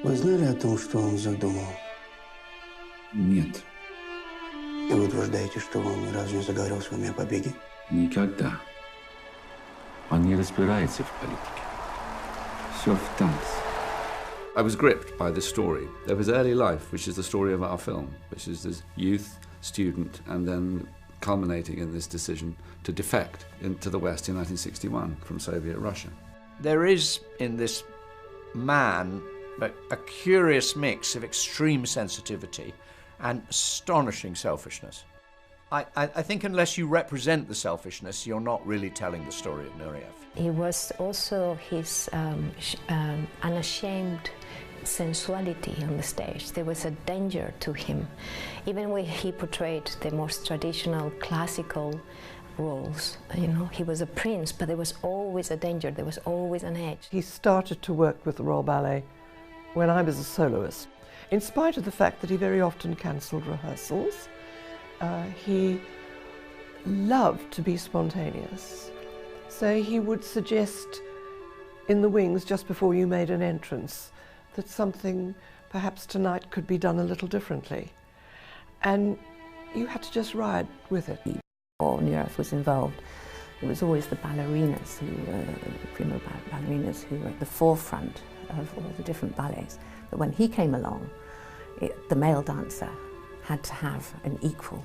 Вы знали о том, что он задумал? Нет. И вы утверждаете, что он ни разу не заговорил с вами о побеге? Никогда. Он не разбирается в политике. Все в танце. I was gripped by this story of his early life, which is the story of our film, which is his youth, student, and then culminating in this decision to defect into the West in 1961 from Soviet Russia. There is in this man a curious mix of extreme sensitivity and astonishing selfishness. I think unless you represent the selfishness, you're not really telling the story of Nureyev. It was also his unashamed sensuality on the stage. There was a danger to him. Even when he portrayed the most traditional classical roles, you know, he was a prince, but there was always a danger, there was always an edge. He started to work with the Royal Ballet when I was a soloist. In spite of the fact that he very often cancelled rehearsals, he loved to be spontaneous. So he would suggest in the wings just before you made an entrance that something perhaps tonight could be done a little differently. And you had to just ride with it. Or Nureyev was involved, it was always the ballerinas, the prima ballerinas, who were at the forefront of all the different ballets. But when he came along, the male dancer had to have an equal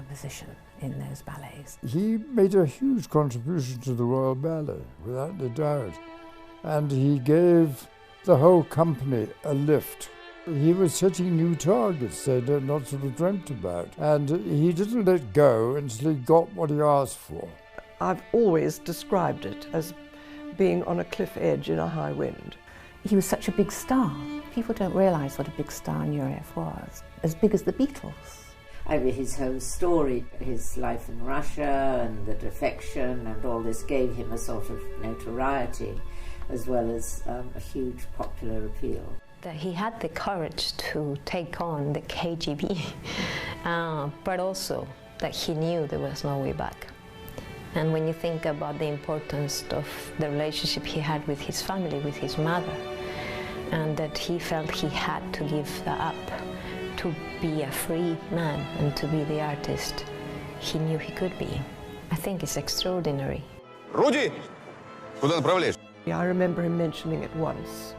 position in those ballets. He made a huge contribution to the Royal Ballet, without a doubt. And he gave the whole company a lift. He was setting new targets they'd not sort of dreamt about. And he didn't let go until he got what he asked for. I've always described it as being on a cliff edge in a high wind. He was such a big star. People don't realise what a big star Nureyev was. As big as the Beatles. I mean, his whole story, his life in Russia and the defection and all this gave him a sort of notoriety as well as a huge popular appeal. That he had the courage to take on the KGB, but also that he knew there was no way back. And when you think about the importance of the relationship he had with his family, with his mother, and that he felt he had to give that up to be a free man and to be the artist he knew he could be. I think it's extraordinary. Руди! Куда направляешь? I remember him mentioning it once.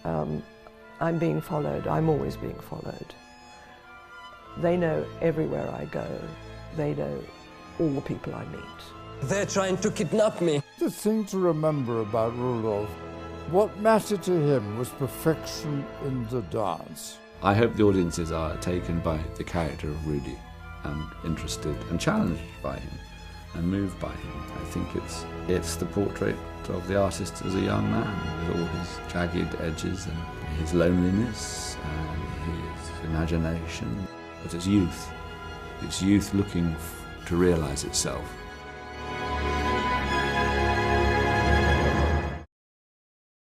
I'm being followed, I'm always being followed. They know everywhere I go, they know all the people I meet. They're trying to kidnap me. The thing to remember about Rudolf, what mattered to him was perfection in the dance. I hope the audiences are taken by the character of Rudy and interested and challenged by him and moved by him. I think it's the portrait of the artist as a young man with all his jagged edges and his loneliness and his imagination. But it's youth looking to realise itself.